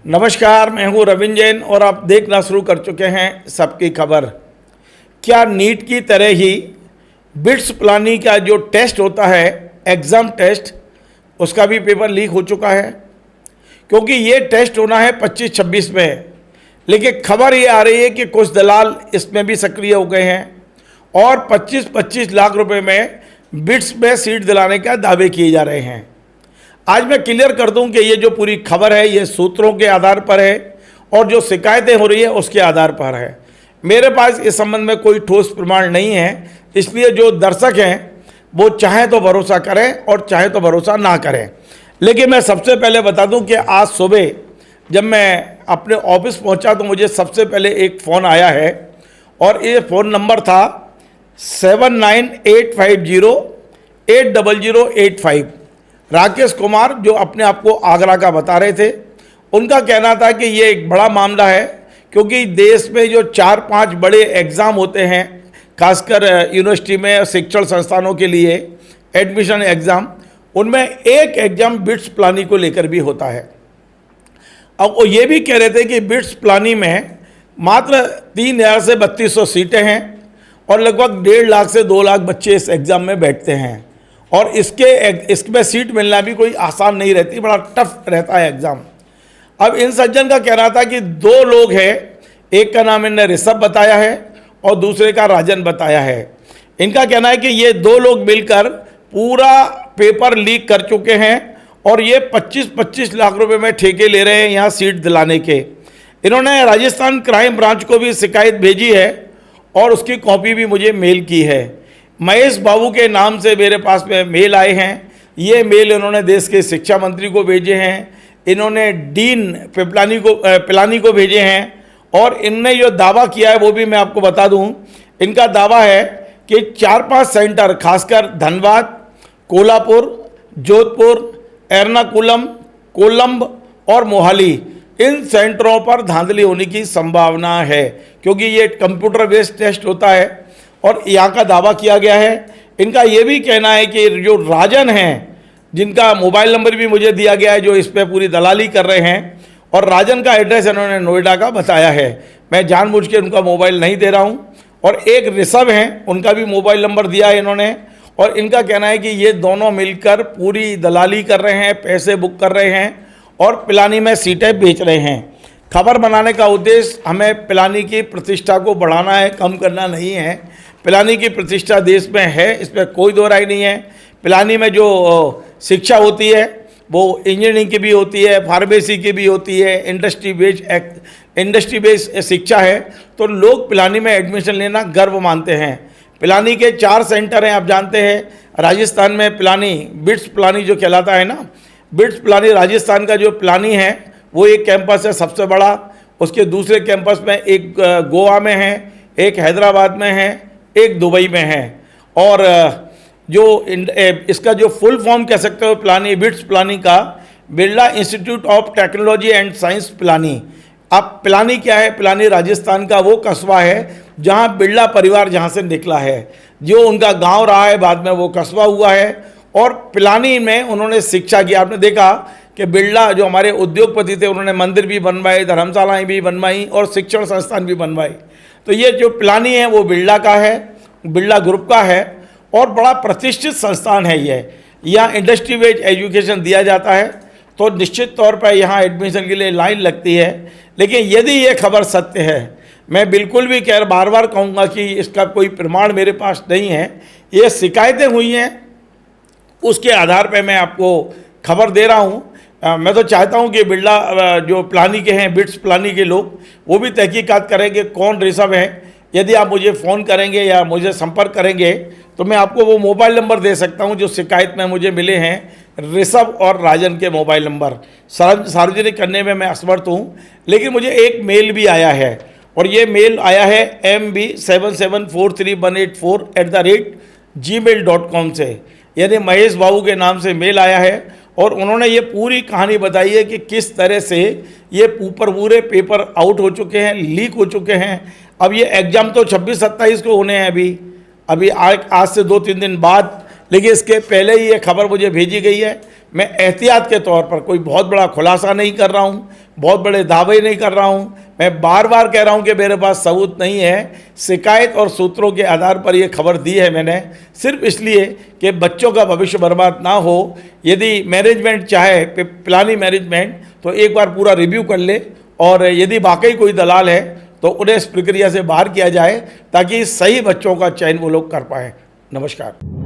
नमस्कार, मैं हूं रविंद्र जैन और आप देखना शुरू कर चुके हैं सबकी खबर। क्या नीट की तरह ही बिट्स पिलानी का जो टेस्ट होता है, एग्ज़ाम टेस्ट, उसका भी पेपर लीक हो चुका है? क्योंकि ये टेस्ट होना है 25-26 में, लेकिन खबर ये आ रही है कि कुछ दलाल इसमें भी सक्रिय हो गए हैं और 25-25 लाख रुपए में बिट्स में सीट दिलाने का दावे किए जा रहे हैं। आज मैं क्लियर कर दूं कि ये जो पूरी खबर है ये सूत्रों के आधार पर है और जो शिकायतें हो रही है उसके आधार पर है। मेरे पास इस संबंध में कोई ठोस प्रमाण नहीं है, इसलिए जो दर्शक हैं वो चाहे तो भरोसा करें और चाहे तो भरोसा ना करें। लेकिन मैं सबसे पहले बता दूं कि आज सुबह जब मैं अपने ऑफिस पहुंचा तो मुझे सबसे पहले एक फ़ोन आया है और ये फ़ोन नंबर था 7985080085। राकेश कुमार, जो अपने आप को आगरा का बता रहे थे, उनका कहना था कि ये एक बड़ा मामला है क्योंकि देश में जो 4-5 बड़े एग्ज़ाम होते हैं, खासकर यूनिवर्सिटी में शिक्षण संस्थानों के लिए एडमिशन एग्ज़ाम, उनमें एक एग्ज़ाम बिट्स पिलानी को लेकर भी होता है। अब वो ये भी कह रहे थे कि बिट्स पिलानी में मात्र 3000 से 3200 सीटें हैं और लगभग 1.5 लाख से 2 लाख बच्चे इस एग्ज़ाम में बैठते हैं और इसमें सीट मिलना भी कोई आसान नहीं रहती, बड़ा टफ रहता है एग्ज़ाम। अब इन सज्जन का कहना था कि 2 लोग हैं, एक का नाम इन्होंने ऋषभ बताया है और दूसरे का राजन बताया है। इनका कहना है कि ये 2 लोग मिलकर पूरा पेपर लीक कर चुके हैं और ये 25-25 लाख रुपए में ठेके ले रहे हैं यहाँ सीट दिलाने के। इन्होंने राजस्थान क्राइम ब्रांच को भी शिकायत भेजी है और उसकी कॉपी भी मुझे मेल की है। महेश बाबू के नाम से मेरे पास में मेल आए हैं। ये मेल इन्होंने देश के शिक्षा मंत्री को भेजे हैं, इन्होंने डीन पिलानी को भेजे हैं और इनने जो दावा किया है वो भी मैं आपको बता दूं। इनका दावा है कि 4-5 सेंटर, खासकर धनबाद, कोल्हापुर, जोधपुर, एर्नाकुलम, कोलंब और मोहाली, इन सेंटरों पर धांधली होने की संभावना है क्योंकि ये कंप्यूटर बेस्ड टेस्ट होता है और यहाँ का दावा किया गया है। इनका ये भी कहना है कि जो राजन हैं, जिनका मोबाइल नंबर भी मुझे दिया गया है, जो इस पर पूरी दलाली कर रहे हैं, और राजन का एड्रेस इन्होंने नोएडा का बताया है। मैं जानबूझ के उनका मोबाइल नहीं दे रहा हूँ। और एक ऋषभ हैं, उनका भी मोबाइल नंबर दिया है इन्होंने और इनका कहना है कि ये दोनों मिलकर पूरी दलाली कर रहे हैं, पैसे बुक कर रहे हैं और पिलानी में सीटें बेच रहे हैं। खबर बनाने का उद्देश्य हमें पिलानी की प्रतिष्ठा को बढ़ाना है, कम करना नहीं है। पिलानी की प्रतिष्ठा देश में है, इसमें कोई दो राय नहीं है। पिलानी में जो शिक्षा होती है वो इंजीनियरिंग की भी होती है, फार्मेसी की भी होती है, इंडस्ट्री बेस्ड शिक्षा है, तो लोग पिलानी में एडमिशन लेना गर्व मानते हैं। पिलानी के 4 सेंटर हैं, आप जानते हैं। राजस्थान में पिलानी, बिट्स पिलानी जो कहलाता है ना, बिट्स पिलानी राजस्थान का जो पिलानी है वो एक कैंपस है सबसे बड़ा। उसके दूसरे कैंपस में एक गोवा में है, एक हैदराबाद में है, एक दुबई में है। और जो इसका जो फुल फॉर्म कह सकते हो पिलानी, बिट्स पिलानी का, Birla institute of technology and science Pilani. अब पिलानी क्या है? पिलानी राजस्थान का वो कस्बा है जहाँ बिरला परिवार जहाँ से निकला है, जो उनका गांव रहा है, बाद में वो कस्बा हुआ है और पिलानी में उन्होंने शिक्षा की। आपने देखा कि बिरला जो हमारे उद्योगपति थे, उन्होंने मंदिर भी बनवाए, धर्मशालाएँ भी बनवाई और शिक्षण संस्थान भी बनवाए। तो ये जो पिलानी है वो बिरला का है, बिरला ग्रुप का है और बड़ा प्रतिष्ठित संस्थान है ये। यहाँ इंडस्ट्री बेस्ड एजुकेशन दिया जाता है, तो निश्चित तौर पर यहाँ एडमिशन के लिए लाइन लगती है। लेकिन यदि ये खबर सत्य है, मैं बिल्कुल भी बार बार कहूँगा कि इसका कोई प्रमाण मेरे पास नहीं है, ये शिकायतें हुई हैं, उसके आधार पर मैं आपको खबर दे रहा हूँ। मैं तो चाहता हूँ कि बिरला जो पिलानी के हैं, बिट्स पिलानी के लोग, वो भी तहकीकात करें कि कौन ऋषभ है। यदि आप मुझे फ़ोन करेंगे या मुझे संपर्क करेंगे तो मैं आपको वो मोबाइल नंबर दे सकता हूं जो शिकायत में मुझे मिले हैं, ऋषभ और राजन के मोबाइल नंबर। सार्वजनिक करने में मैं असमर्थ हूं, लेकिन मुझे एक मेल भी आया है और ये मेल आया है mb774318@gmail.com से, यानी महेश बाबू के नाम से मेल आया है और उन्होंने ये पूरी कहानी बताई है कि किस तरह से ये पूरे पेपर आउट हो चुके हैं, लीक हो चुके हैं। अब ये एग्ज़ाम तो 26-27 को होने हैं अभी आज से 2-3 दिन बाद, लेकिन इसके पहले ही ये खबर मुझे भेजी गई है। मैं एहतियात के तौर पर कोई बहुत बड़ा खुलासा नहीं कर रहा हूँ, बहुत बड़े दावे नहीं कर रहा हूँ, मैं बार बार कह रहा हूँ कि मेरे पास सबूत नहीं है। शिकायत और सूत्रों के आधार पर ये खबर दी है मैंने, सिर्फ इसलिए कि बच्चों का भविष्य बर्बाद ना हो। यदि मैनेजमेंट चाहे, प्लानिंग मैनेजमेंट, तो एक बार पूरा रिव्यू कर ले, और यदि वाकई कोई दलाल है तो उन्हें इस प्रक्रिया से बाहर किया जाए ताकि सही बच्चों का चयन वो लोग कर पाएँ। नमस्कार।